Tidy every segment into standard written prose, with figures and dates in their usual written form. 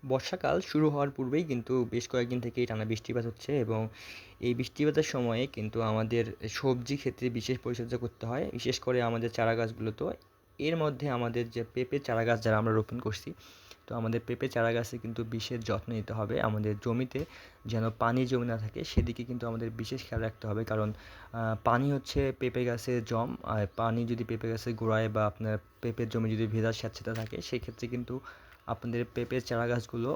বর্ষাকাল শুরু হওয়ার পূর্বেই কিন্তু বেশ কয়েকদিন থেকেই টানা বৃষ্টিপাত হচ্ছে এবং এই বৃষ্টিপাতের সময়ে কিন্তু আমাদের সবজি ক্ষেত্রে বিশেষ পরিচর্যা করতে হয়, বিশেষ করে আমাদের চারা গাছগুলোতেও। এর মধ্যে আমাদের যে পেঁপে চারা গাছ যারা আমরা রোপণ করছি, তো আমাদের পেঁপে চারা গাছে কিন্তু বিশেষ যত্ন নিতে হবে। আমাদের জমিতে যেন পানি জমে না থাকে সেদিকে কিন্তু আমাদের বিশেষ খেয়াল রাখতে হবে, কারণ পানি হচ্ছে পেঁপে গাছের জম। আর পানি যদি পেঁপে গাছের গোড়ায় বা আপনার পেঁপের জমি যদি ভেজা স্যাঁতসেঁতে থাকে, সেক্ষেত্রে কিন্তু আপনাদের পেঁপের চারা গাছগুলো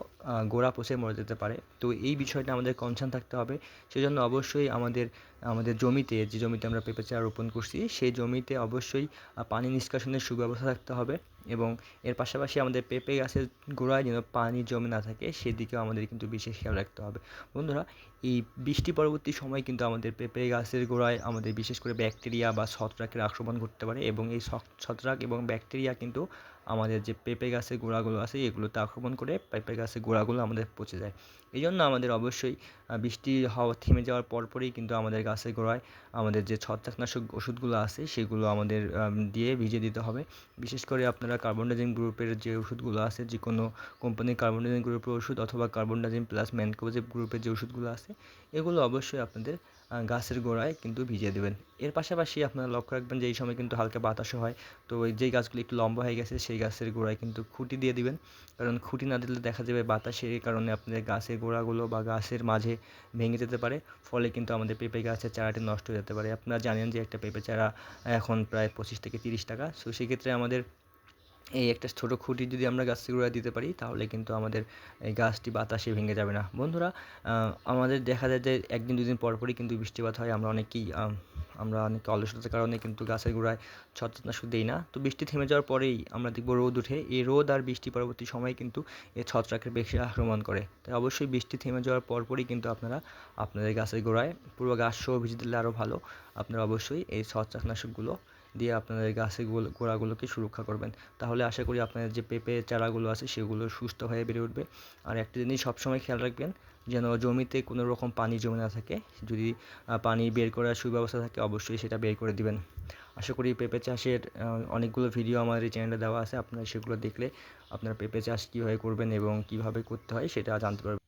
গোড়া পচে মরে যেতে পারে। তো এই বিষয়টা আমাদের কনসার্ন থাকতে হবে। সেজন্য অবশ্যই আমাদের আমাদের জমিতে, যে জমিতে আমরা পেঁপে চারা রোপণ করছি, সেই জমিতে অবশ্যই পানি নিষ্কাশনের সুব্যবস্থা থাকতে হবে এবং এর পাশাপাশি আমাদের পেঁপে গাছের গোড়ায় যেন পানি জমে না থাকে সেদিকেও আমাদের কিন্তু বিশেষ খেয়াল রাখতে হবে। বন্ধুরা, এই বৃষ্টি পরবর্তী সময় কিন্তু আমাদের পেঁপে গাছের গোড়ায় আমাদের বিশেষ করে ব্যাকটেরিয়া বা ছত্রাকের আক্রমণ ঘটতে পারে এবং এই ছত্রাক এবং ব্যাকটেরিয়া কিন্তু আমাদের যে পেঁপে গাছের গোড়াগুলো আছে এগুলোতে আক্রমণ করে পেঁপে গাছের গোড়াগুলো আমাদের পচে যায়। এই জন্য আমাদের অবশ্যই বৃষ্টি হওয়া থেমে যাওয়ার পরপরই কিন্তু আমাদের গাছের গোড়ায় আমাদের যে ছত্রাকনাশক ওষুধগুলো আছে সেগুলো আমাদের দিয়ে ভিজিয়ে দিতে হবে। বিশেষ করে আপনারা কার্বনডাজিম গ্রুপের যে ওষুধগুলো আছে, যে কোনো কোম্পানির কার্বনডাজিম গ্রুপের ওষুধ অথবা কার্বনডাজিম প্লাস ম্যানকোজেব গ্রুপের যে ওষুধগুলো আছে, এগুলো অবশ্যই আপনাদের গাছের গোড়ায় কিন্তু ভিজিয়ে দেবেন। এর পাশাপাশি আপনারা লক্ষ্য রাখবেন যে এই সময় কিন্তু হালকা বাতাসও হয়। তো এই যেই গাছগুলি একটু লম্বা হয়ে গেছে সেই গাছের গোড়ায় কিন্তু খুঁটি দিয়ে দিবেন, কারণ খুঁটি না দিলে দেখা যাবে বাতাসের কারণে আপনাদের গাছের গোড়াগুলো বা গাছের মাঝে ভেঙে যেতে পারে, ফলে কিন্তু আমাদের পেঁপে গাছের চারাটি নষ্ট হয়ে যেতে পারে। আপনারা জানেন যে একটা পেঁপে চারা এখন প্রায় 25 থেকে 30 টাকা। সো সেক্ষেত্রে আমাদের এই একটা ছোটো খুঁটি যদি আমরা গাছের গোড়ায় দিতে পারি তাহলে কিন্তু আমাদের এই গাছটি বাতাসে ভেঙে যাবে না। বন্ধুরা, আমাদের দেখা যায় যে একদিন দুদিন পর পরই কিন্তু বৃষ্টিপাত হয়। আমরা অনেকে অলসতার কারণে কিন্তু গাছের গোড়ায় ছত্রাকনাশক দিই না। তো বৃষ্টি থেমে যাওয়ার পরেই আমরা দেখব রোদ ওঠে। এই রোদ আর বৃষ্টি পরবর্তী সময়ে কিন্তু এই ছত্রাকের বেশি আক্রমণ করে। তাই অবশ্যই বৃষ্টি থেমে যাওয়ার পরপরই কিন্তু আপনারা আপনাদের গাছের গোড়ায়, পুরো গাছ সহ ভিজিয়ে দিলে আরও ভালো, আপনারা অবশ্যই এই ছত্রাকনাশকগুলো দিয়ে আপনাদের গাছের গোড়াগুলোকে সুরক্ষা করবেন। তাহলে আশা করি আপনাদের যে পেঁপে চারাগুলো আছে সেগুলো সুস্থ হয়ে বেড়ে উঠবে। আর একটা জিনিস সবসময় খেয়াল রাখবেন, যেন জমিতে কোনো রকম পানি জমে না থাকে। যদি পানি বের করার সুব্যবস্থা থাকে অবশ্যই সেটা বের করে দিবেন। আশা করি পেঁপে চাষের অনেকগুলো ভিডিও আমার এই চ্যানেলে দেওয়া আছে, আপনারা সেগুলো দেখলে আপনারা পেঁপে চাষ কীভাবে করবেন এবং কীভাবে করতে হয় সেটা জানতে পারবেন।